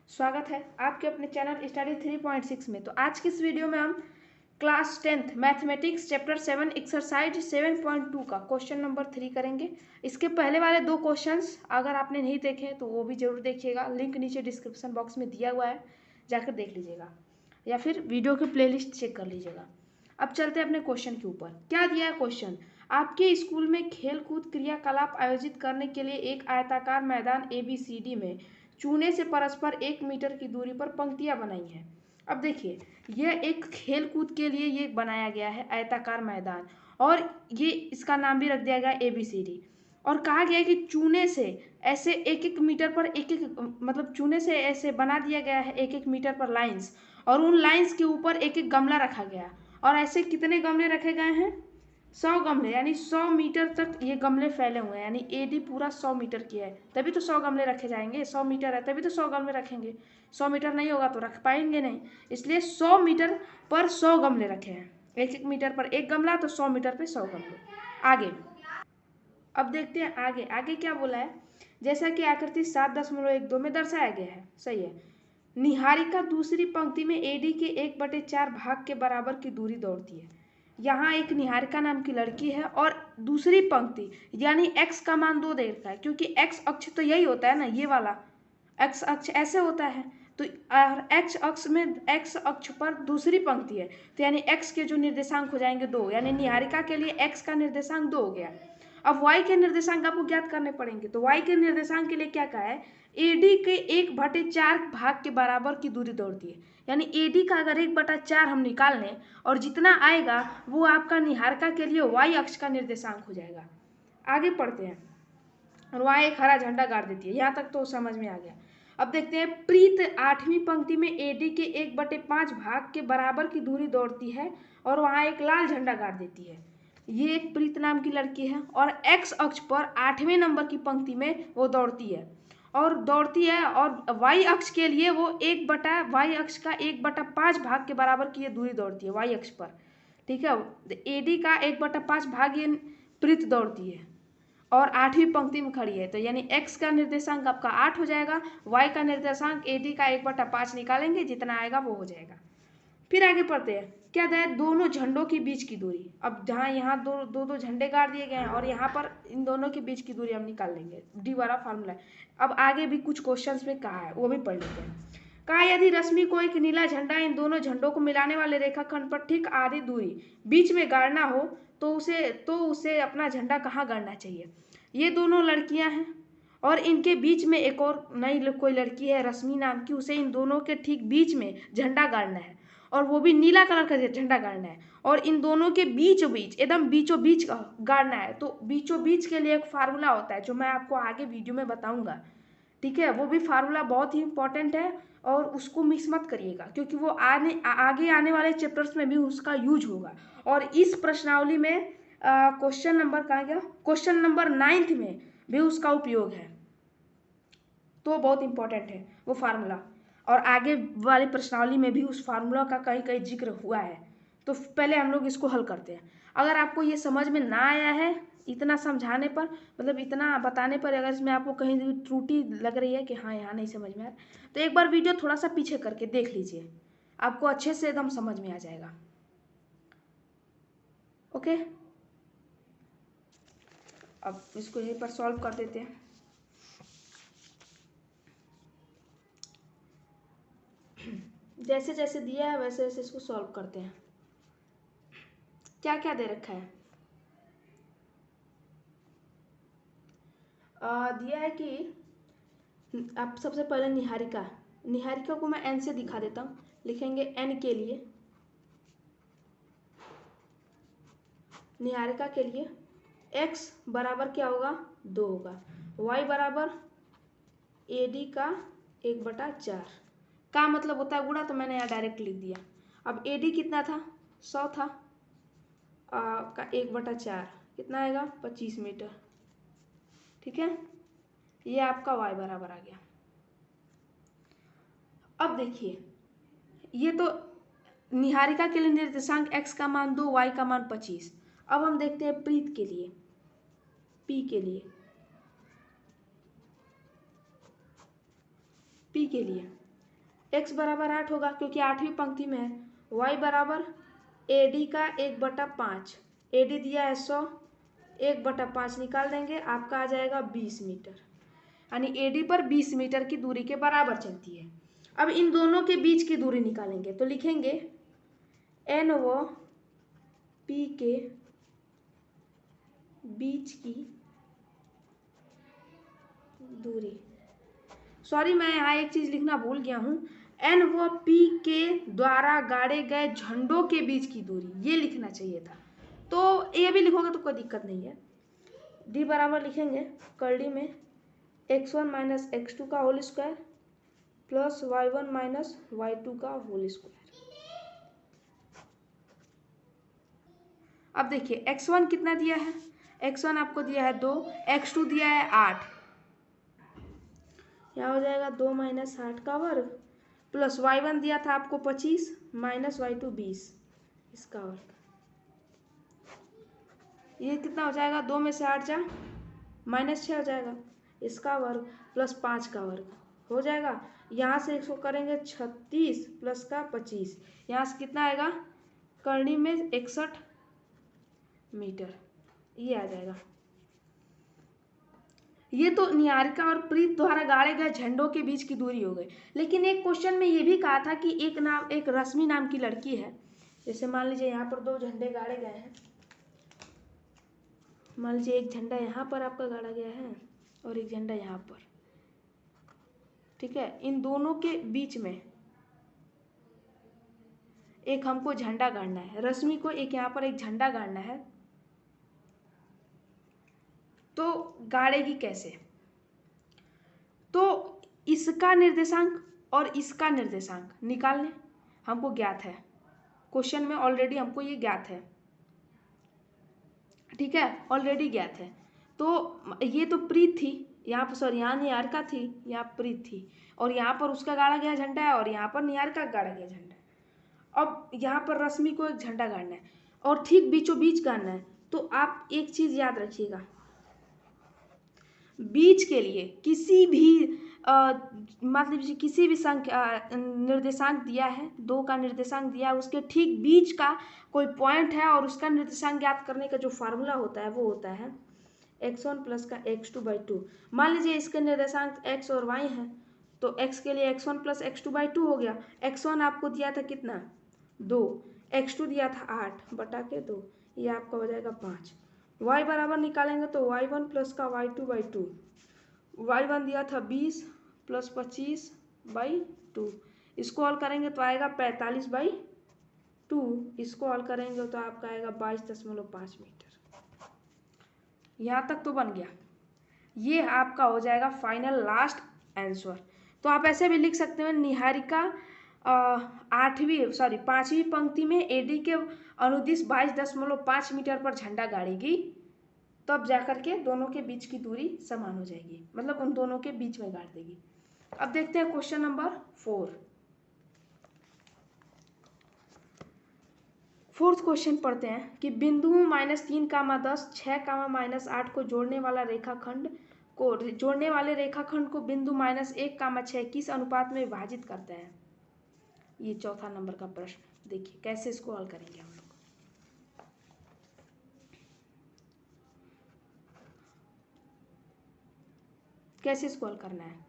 स्वागत है आपके अपने चैनल स्टडी 3.6 में। तो आज की इस वीडियो में हम class 10th mathematics chapter 7 exercise 7.2 का क्वेश्चन नंबर 3 करेंगे। इसके पहले वाले दो क्वेश्चंस अगर आपने नहीं देखे तो वो भी जरूर देखिएगा, लिंक नीचे डिस्क्रिप्शन बॉक्स में दिया हुआ है, जाकर देख लीजिएगा या फिर वीडियो की प्लेलिस्ट चेक कर लीजिएगा। अब चलते हैं अपने क्वेश्चन के ऊपर। क्या दिया है क्वेश्चन? आपके स्कूल में खेल कूद क्रियाकलाप आयोजित करने के लिए एक आयताकार मैदान ABCD में चूने से परस्पर 1 मीटर की दूरी पर पंक्तियां बनाई हैं। अब देखिए, यह एक खेल कूद के लिए ये बनाया गया है आयताकार मैदान, और ये इसका नाम भी रख दिया गया ABCD। और कहा गया है कि चूने से ऐसे 1-1 मीटर पर मतलब चूने से ऐसे बना दिया गया है 1-1 मीटर पर लाइंस, और उन लाइंस के ऊपर एक गमला रखा गया। और ऐसे कितने गमले रखे गए हैं? 100 गमले, यानी 100 मीटर तक ये गमले फैले हुए हैं, यानी AD पूरा 100 मीटर की है, तभी तो 100 गमले रखे जाएंगे। 100 मीटर है तभी तो 100 गमले रखेंगे, 100 मीटर नहीं होगा तो रख पाएंगे नहीं, इसलिए 100 मीटर पर 100 गमले रखे हैं। 1-1 मीटर पर एक गमला, तो 100 मीटर पर 100 गमले। आगे अब देखते हैं आगे आगे क्या बोला है। जैसा कि आकृति 7.12 में दर्शाया गया है, सही है। निहारिका दूसरी पंक्ति में AD के 1/4 भाग के बराबर की दूरी दौड़ती है। यहाँ एक निहारिका नाम की लड़की है और दूसरी पंक्ति यानी x का मान 2 दे रखा है, क्योंकि x अक्ष तो यही होता है ना, ये वाला x अक्ष ऐसे होता है। तो x अक्ष पर दूसरी पंक्ति है, तो यानी x के जो निर्देशांक हो जाएंगे 2, यानी निहारिका के लिए x का निर्देशांक 2 हो गया। अब y के निर्देशांक आपको ज्ञात करने पड़ेंगे, तो y के निर्देशांक के लिए क्या कहा है? AD के 1/4 भाग के बराबर की दूरी दौड़ती है, यानी AD का अगर 1/4 हम निकाल लें और जितना आएगा वो आपका निहारिका के लिए y अक्ष का निर्देशांक हो जाएगा। आगे पढ़ते हैं। और y एक हरा झंडा गाड़ देती है, यहाँ तक तो समझ में आ गया। अब देखते हैं, प्रीत 8वीं पंक्ति में AD के 1/5 भाग के बराबर की दूरी दौड़ती है और वहाँ एक लाल झंडा गाड़ देती है। ये एक प्रीत नाम की लड़की है और x अक्ष पर 8वें नंबर की पंक्ति में वो दौड़ती है और y अक्ष के लिए वो y अक्ष का 1/5 भाग के बराबर की ये दूरी दौड़ती है y अक्ष पर। ठीक है, AD का 1/5 भाग ये प्रीत दौड़ती है और 8वीं पंक्ति में खड़ी है, तो यानी x का निर्देशांक आपका 8 हो जाएगा, y का निर्देशांक AD का 1/5 निकालेंगे, जितना आएगा वो हो जाएगा। फिर आगे पढ़ते हैं। क्या दिया है? दोनों झंडों के बीच की दूरी। अब जहाँ यहाँ दो झंडे गाड़ दिए गए हैं और यहाँ पर इन दोनों के बीच की दूरी हम निकाल लेंगे, D वाला फार्मूला है। अब आगे भी कुछ क्वेश्चंस में कहा है, वो भी पढ़ लेते हैं। कहा, यदि रश्मि को एक नीला झंडा इन दोनों झंडों को मिलाने वाले रेखाखंड पर ठीक आधी दूरी बीच में गाड़ना हो तो उसे अपना झंडा कहाँ गाड़ना चाहिए? ये दोनों लड़कियां हैं और इनके बीच में एक और नई कोई लड़की है रश्मि नाम की, उसे इन दोनों के ठीक बीच में झंडा गाड़ना है, और वो भी नीला कलर का झंडा गाड़ना है, और इन दोनों के बीचों बीच एकदम बीचों बीच का गाड़ना है। तो बीचों बीच के लिए एक फार्मूला होता है जो मैं आपको आगे वीडियो में बताऊंगा, ठीक है। वो भी फार्मूला बहुत ही इंपॉर्टेंट है और उसको मिस मत करिएगा, क्योंकि वो आगे आने वाले चैप्टर्स में भी उसका यूज होगा। और इस प्रश्नावली में क्वेश्चन नंबर कहाँ गया, क्वेश्चन नंबर 9 में भी उसका उपयोग है, तो बहुत इंपॉर्टेंट है वो फार्मूला। और आगे वाली प्रश्नावली में भी उस फार्मूला का कहीं कहीं जिक्र हुआ है। तो पहले हम लोग इसको हल करते हैं। अगर आपको ये समझ में ना आया है, इतना समझाने पर मतलब इतना बताने पर अगर इसमें आपको कहीं भी त्रुटि लग रही है कि हाँ यहाँ नहीं समझ में आ रहा, तो एक बार वीडियो थोड़ा सा पीछे करके देख लीजिए, आपको अच्छे से एकदम समझ में आ जाएगा। ओके, अब इसको यहीं पर सॉल्व कर देते हैं। जैसे जैसे दिया है वैसे वैसे इसको सॉल्व करते हैं। क्या क्या दे रखा है? दिया है कि आप सबसे पहले निहारिका को मैं n से दिखा देता हूँ। लिखेंगे n के लिए, निहारिका के लिए x बराबर क्या होगा? 2 होगा। y बराबर AD का 1/4 का मतलब होता है गुणा, तो मैंने यहाँ डायरेक्ट लिख दिया। अब AD कितना था? 100 था, का 1/4 कितना आएगा? 25 मीटर। ठीक है, ये आपका y बराबर आ गया। अब देखिए, ये तो निहारिका के लिए निर्देशांक x का मान 2, y का मान 25। अब हम देखते हैं प्रीत के लिए, p के लिए x बराबर 8 होगा क्योंकि 8वीं पंक्ति में है। y बराबर AD का 1/5, AD दिया है 100, 1/5 निकाल देंगे, आपका आ जाएगा 20 मीटर, यानी AD पर 20 मीटर की दूरी के बराबर चलती है। अब इन दोनों के बीच की दूरी निकालेंगे तो लिखेंगे N व P के बीच की दूरी, सॉरी मैं यहाँ एक चीज लिखना भूल गया हूँ, N व P के द्वारा गाड़े गए झंडों के बीच की दूरी, ये लिखना चाहिए था। तो ये भी लिखोगे तो कोई दिक्कत नहीं है। D बराबर लिखेंगे कर्ली में x1 माइनस x2 का whole square plus y1 minus y2 का होल स्क्वायर। अब देखिए x1 कितना दिया है, x1 आपको दिया है 2, x2 दिया है 8, यहाँ हो जाएगा 2 माइनस 8 का वर्ग प्लस y1 दिया था आपको 25 माइनस y2 20 इसका वर्ग। ये कितना हो जाएगा, 2 में से 8 जा -6 हो जाएगा, इसका वर्ग प्लस 5 का वर्ग हो जाएगा। यहाँ से इसको करेंगे 36 प्लस का 25, यहाँ से कितना आएगा, करनी में 61 मीटर, ये आ जाएगा। ये तो निहारिका और प्रीत द्वारा गाड़े गए झंडों के बीच की दूरी हो गई। लेकिन एक क्वेश्चन में ये भी कहा था कि एक रश्मि नाम की लड़की है, जैसे मान लीजिए यहाँ पर 2 झंडे गाड़े गए हैं, मान लीजिए एक झंडा यहाँ पर आपका गाड़ा गया है और एक झंडा यहाँ पर, ठीक है। इन दोनों के बीच में एक हमको झंडा गाड़ना है, रश्मि को एक यहाँ पर एक झंडा गाड़ना है, तो गाड़ेगी कैसे, तो इसका निर्देशांक और इसका निर्देशांक निकाल लें, हमको ज्ञात है, क्वेश्चन में ऑलरेडी हमको ये ज्ञात है, ठीक है, ऑलरेडी ज्ञात है। तो ये तो प्रीत थी, यहाँ पर सॉरी यहाँ निहारिका थी, यहाँ प्रीत थी, और यहाँ पर उसका गाड़ा गया झंडा है और यहाँ पर निहारिका का गाड़ा गया झंडा है। अब यहाँ पर रश्मि को एक झंडा गाड़ना है और ठीक बीचों बीच गाड़ना है। तो आप एक चीज याद रखिएगा, बीच के लिए किसी भी मतलब किसी भी संख्या निर्देशांक दिया है, 2 का निर्देशांक दिया है, उसके ठीक बीच का कोई पॉइंट है और उसका निर्देशांक ज्ञात करने का जो फार्मूला होता है वो होता है x1 प्लस का x2/2। मान लीजिए इसके निर्देशांक x और y हैं, तो x के लिए x1 प्लस x2/2 हो गया। x1 आपको दिया था कितना, 2, x2 दिया था 8 बटा के 2, ये आपका हो जाएगा 5। y बराबर निकालेंगे तो y1 प्लस का y2/2, y1 दिया था 20 प्लस 25/2, इसको हल करेंगे तो आएगा 45/2, इसको हल करेंगे तो आपका आएगा 22.5 मीटर। यहाँ तक तो बन गया, ये आपका हो जाएगा फाइनल लास्ट आंसर। तो आप ऐसे भी लिख सकते हैं, निहारिका 5वीं पंक्ति में एडी के अनुदिश 22.5 मीटर पर झंडा गाड़ेगी, तब जाकर के दोनों के बीच की दूरी समान हो जाएगी, मतलब उन दोनों के बीच में गाड़ देगी। अब देखते हैं क्वेश्चन नंबर 4। फोर्थ क्वेश्चन पढ़ते हैं कि बिंदुओं -3, 10, 6, -8 को जोड़ने वाले रेखाखंड को बिंदु -1, 6 किस अनुपात में विभाजित करते हैं। ये चौथा नंबर का प्रश्न, देखिए कैसे इसको हल करेंगे हम लोग। कैसे इसको हल करना है,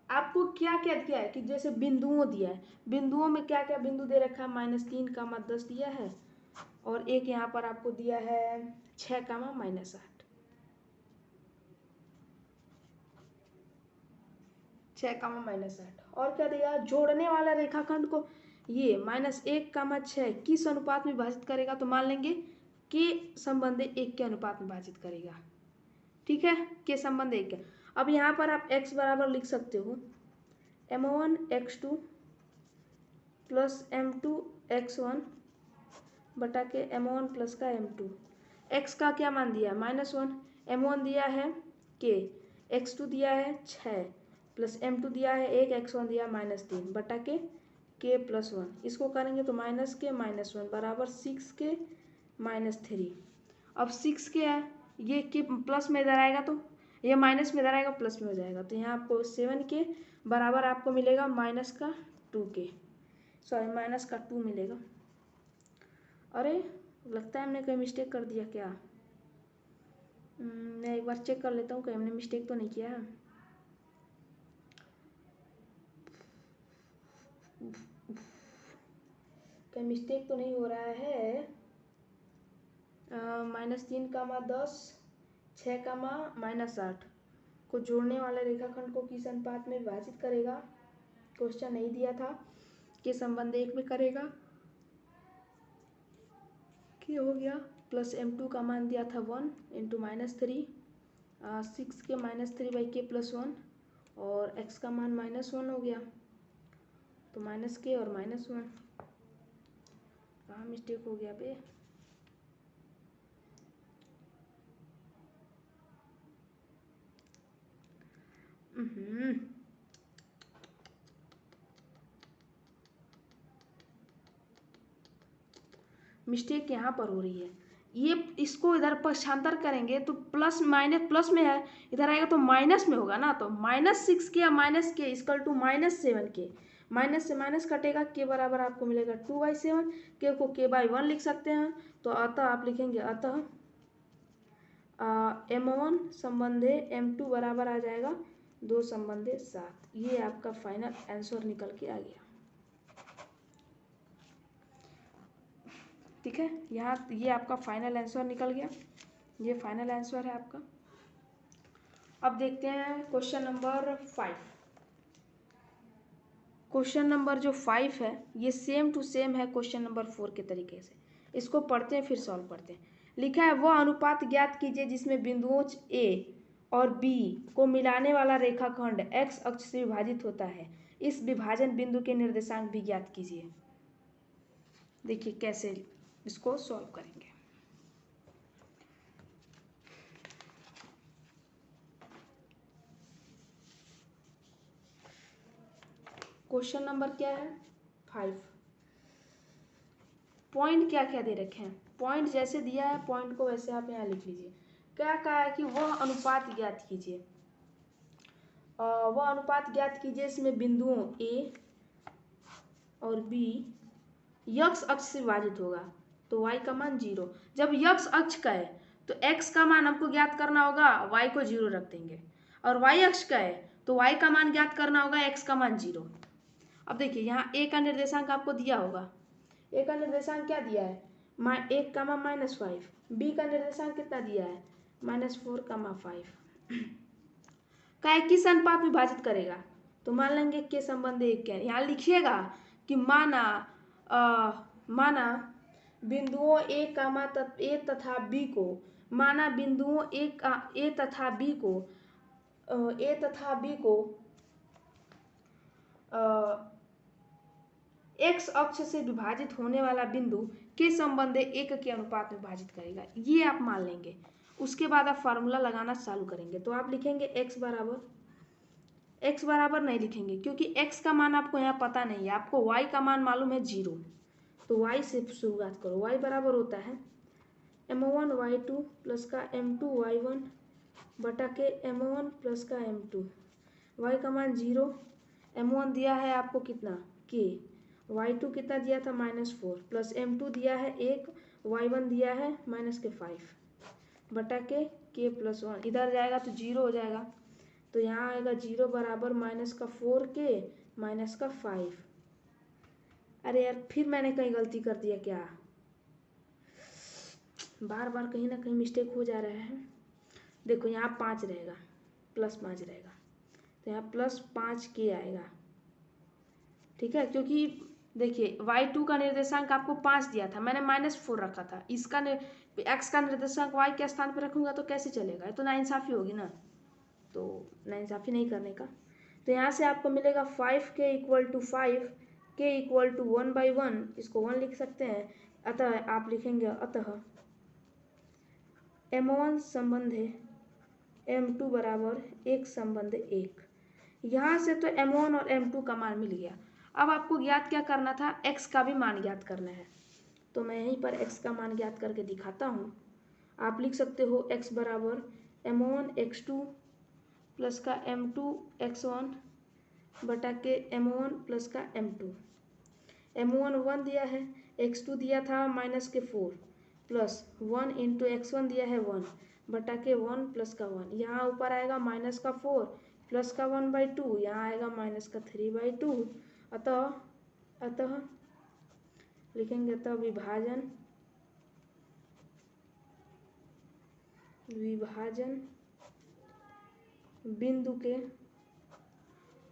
आपको क्या क्या दिया है कि जैसे बिंदुओं दिया है, बिंदुओं में क्या क्या बिंदु दे रखा है, -3, 10 दिया है और एक यहाँ पर आपको दिया है 6, -8, 6, -8, और क्या दिया, जोड़ने वाला रेखाखंड को ये -1, 6 किस अनुपात में विभाजित करेगा, तो मान लेंगे के संबंध 1 के अनुपात में विभाजित करेगा, ठीक है, के संबंध 1 है। अब यहाँ पर आप x बराबर लिख सकते हो m1 x2 plus m2 x1 बटा के m1 प्लस का m2। x का क्या मान दिया, -1, m1 दिया है k, x2 दिया है 6 प्लस m2 दिया है 1, x1 दिया -3 बटा के k प्लस 1, इसको करेंगे तो -k -1 बराबर 6k -3। अब 6k है, ये के प्लस में इधर आएगा तो ये माइनस में इधर आएगा प्लस में हो जाएगा, तो यहाँ आपको 7 के बराबर आपको मिलेगा माइनस का 2 के, सॉरी माइनस का 2 मिलेगा। अरे लगता है हमने कहीं मिस्टेक कर दिया क्या। मैं एक बार चेक कर लेता हूँ कहीं हमने मिस्टेक तो नहीं किया है। कहीं मिस्टेक तो नहीं हो रहा है। -3, 6, -8 को जोड़ने वाले रेखाखंड को किस अनुपात में विभाजित करेगा। क्वेश्चन नहीं दिया था कि संबंध 1 में करेगा, कि हो गया +m2 का मान दिया था 1 × -3, 6 के -3/k +1 और x का मान -1 हो गया, तो -k और -1। कहाँ मिस्टेक हो गया बे। मिस्टेक यहाँ पर हो रही है। ये इसको इधर पक्षांतर करेंगे तो प्लस माइनस, प्लस में है इधर आएगा तो माइनस में होगा ना, तो -6 के या -k इक्वल टू -7 के, माइनस से माइनस कटेगा, के बराबर आपको मिलेगा 2/7, के को k/1 लिख सकते हैं। तो अतः आप लिखेंगे अतः m1 संबंधे m2 बराबर आ जाएगा 2 संबंधे 7। ये आपका फाइनल आंसर निकल के आ गया। ठीक है, यहाँ ये आपका फाइनल आंसर निकल गया, ये फाइनल आंसर है आपका। अब देखते हैं क्वेश्चन नंबर 5। क्वेश्चन नंबर जो 5 है ये सेम टू सेम है क्वेश्चन नंबर 4 के तरीके से। इसको पढ़ते हैं फिर सॉल्व करते हैं। लिखा है वह अनुपात ज्ञात कीजिए जिसमें बिंदुओं A और B को मिलाने वाला रेखाखंड x अक्ष से विभाजित होता है। इस विभाजन बिंदु के निर्देशांक भी ज्ञात कीजिए। देखिए कैसे इसको सॉल्व करेंगे। क्वेश्चन नंबर क्या है 5। पॉइंट क्या क्या दे रखे हैं, पॉइंट जैसे दिया है पॉइंट को वैसे आप यहाँ लिख लीजिए। क्या कहा है कि वह अनुपात ज्ञात कीजिए, वह अनुपात ज्ञात कीजिए इसमें बिंदुओं A और B x अक्ष से विभाजित होगा, तो y का मान 0। जब x अक्ष का है तो x का मान हमको ज्ञात करना होगा, y को 0 रख देंगे, और y अक्ष का है तो y का मान ज्ञात करना होगा, x का मान 0। अब देखिए यहाँ a का निर्देशांक आपको दिया होगा, a का निर्देशांक क्या दिया है 1, -5, b का निर्देशांक कितना दिया है -4, 5। का किस अनुपात में विभाजित करेगा, तो मान लेंगे के संबंध 1 के। यहाँ लिखिएगा कि माना बिंदुओं A तथा B को, माना बिंदुओं A तथा B को x अक्ष से विभाजित होने वाला बिंदु के संबंध 1 के अनुपात में विभाजित करेगा, ये आप मान लेंगे। उसके बाद आप फार्मूला लगाना चालू करेंगे। तो आप लिखेंगे x बराबर नहीं लिखेंगे क्योंकि x का मान आपको यहाँ पता नहीं है, आपको y का मान मालूम है 0, तो y से शुरुआत करो। y बराबर होता है m1 y2 प्लस का m2 y1 बटा के m1 प्लस का m2। y का मान 0, m1 दिया है आपको कितना k, y2 कितना दिया था -4 प्लस m2 दिया है 1, y1 दिया है -5 बटा के k + 1। इधर जाएगा तो 0 हो जाएगा, तो यहाँ आएगा 0 बराबर -4k -5। अरे यार फिर मैंने कहीं गलती कर दिया क्या, बार बार कहीं ना कहीं मिस्टेक हो जा रहा है। देखो यहाँ 5 रहेगा, +5 रहेगा, तो यहाँ +5k आएगा। ठीक है, क्योंकि देखिए y2 का निर्देशांक आपको 5 दिया था, मैंने -4 रखा था। इसका x का निर्देशांक y के स्थान पर रखूंगा तो कैसे चलेगा, ये तो नाइंसाफ़ी होगी ना, तो नाइंसाफ़ी नहीं करने का। तो यहाँ से आपको मिलेगा 5k = 5, k = 1/1, इसको 1 लिख सकते हैं। अतः आप लिखेंगे अतः m1 संबंधे m2 बराबर 1 संबंध 1। यहाँ से तो m1 और m2 का मान मिल गया। अब आपको ज्ञात क्या करना था, x का भी मान ज्ञात करना है, तो मैं यहीं पर x का मान ज्ञात करके दिखाता हूँ। आप लिख सकते हो x बराबर m1 x2 प्लस का m2 बटा के m1 प्लस का m2। m1 1 दिया है, x2 दिया था -4 प्लस 1 इंटू x1 दिया है 1 बटा के 1 प्लस का 1। यहाँ ऊपर आएगा -4 प्लस का 1/2, यहाँ आएगा -3/2। अतः लिखेंगे अतः विभाजन बिंदु के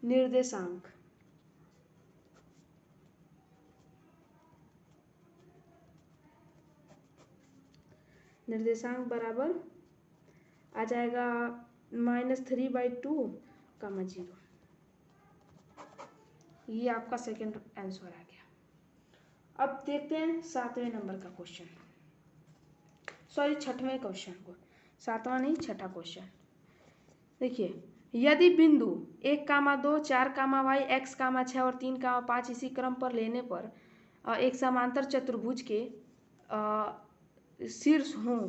निर्देशांक बराबर आ जाएगा -3/2, 0। ये आपका सेकंड आंसर आ गया। अब देखते हैं 7वें नंबर का क्वेश्चन, सॉरी 6वें क्वेश्चन को, 7वां नहीं 6ठा क्वेश्चन। देखिए, यदि बिंदु 1, 2, 4, y, x, 6 और 3, 5 इसी क्रम पर लेने पर एक समांतर चतुर्भुज के शीर्ष हों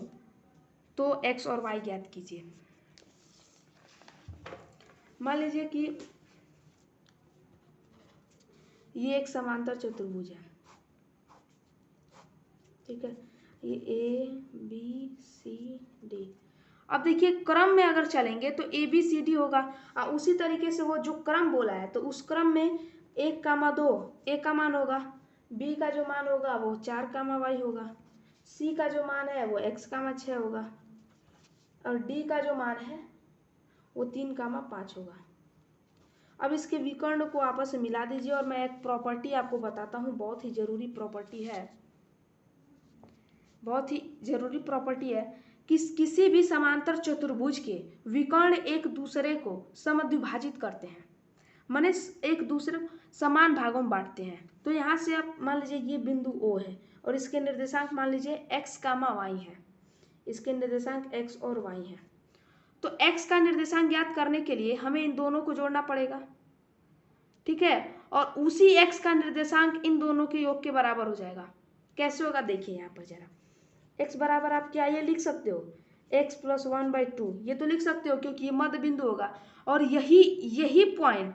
तो x और y ज्ञात कीजिए। मान लीजिए कि ये एक समांतर चतुर्भुज है, ठीक है, ये A B C D। अब देखिए क्रम में अगर चलेंगे तो A B C D होगा, और उसी तरीके से वो जो क्रम बोला है तो उस क्रम में 1, 2 A का मान होगा, B का जो मान होगा वो 4, y होगा, C का जो मान है वो x, 6 होगा, और D का जो मान है वो 3, 5 होगा। अब इसके विकर्ण को आपस में मिला दीजिए, और मैं एक प्रॉपर्टी आपको बताता हूँ, बहुत ही ज़रूरी प्रॉपर्टी है, बहुत ही ज़रूरी प्रॉपर्टी है कि किसी भी समांतर चतुर्भुज के विकर्ण एक दूसरे को समद्विभाजित करते हैं, माने एक दूसरे समान भागों में बांटते हैं। तो यहाँ से आप मान लीजिए ये बिंदु O है और इसके निर्देशांक मान लीजिए x, y है, इसके निर्देशांक x और y है। तो x का निर्देशांक ज्ञात करने के लिए हमें इन दोनों को जोड़ना पड़ेगा, ठीक है, और उसी x का निर्देशांक इन दोनों के योग के बराबर हो जाएगा। कैसे होगा देखिए यहाँ पर जरा, x बराबर आप क्या ये लिख सकते हो, x + 1/2, ये तो लिख सकते हो क्योंकि ये मध्य बिंदु होगा, और यही पॉइंट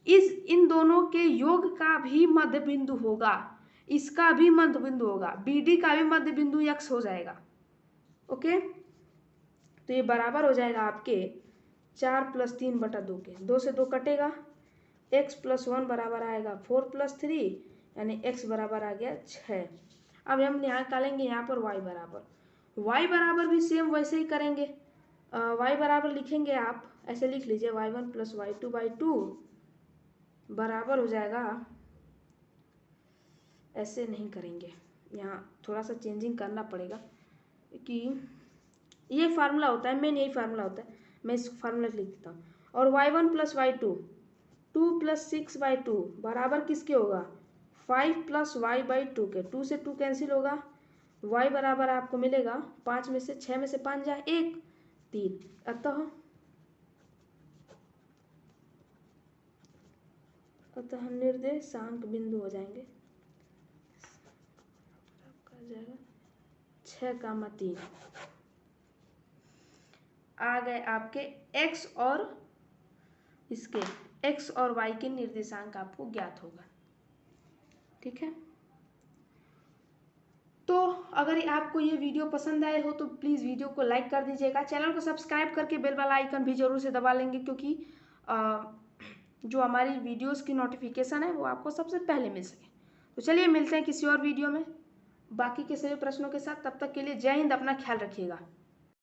इन दोनों के योग का भी मध्य बिंदु होगा, इसका भी मध्य बिंदु होगा, BD का भी मध्य बिंदु x हो जाएगा। ओके, तो ये बराबर हो जाएगा आपके 4 + 3/2 के, 2 से 2 कटेगा, x + 1 बराबर आएगा 4 + 3, यानी x बराबर आ गया 6। अब हम यहाँ निकालेंगे यहाँ पर y बराबर भी सेम वैसे ही करेंगे, y बराबर लिखेंगे आप ऐसे लिख लीजिए, y1 + y2/2 बराबर हो जाएगा, ऐसे नहीं करेंगे, यहाँ थोड़ा सा चेंजिंग करना पड़ेगा कि ये फार्मूला होता है, मेन यही फार्मूला होता है, मैं इस फार्मूला लिख देता हूँ। और y1 + y2 2 + 6/2 बराबर किसके होगा, 5 + y/2 के, 2 से 2 कैंसिल होगा, y बराबर आपको मिलेगा 5 में से 6 में से 5 जाए 1, 3। अतः निर्देशांक बिंदु हो जाएंगे, आपका जाएगा 6, 3 आ गए आपके x और इसके x और y के निर्देशांक आपको ज्ञात होगा, ठीक है। तो अगर आपको ये वीडियो पसंद आए हो तो प्लीज़ वीडियो को लाइक कर दीजिएगा, चैनल को सब्सक्राइब करके बेल वाला आइकन भी जरूर से दबा लेंगे, क्योंकि जो हमारी वीडियोस की नोटिफिकेशन है वो आपको सबसे पहले मिल सके। तो चलिए मिलते हैं किसी और वीडियो में बाकी के सभी प्रश्नों के साथ, तब तक के लिए जय हिंद, अपना ख्याल रखिएगा।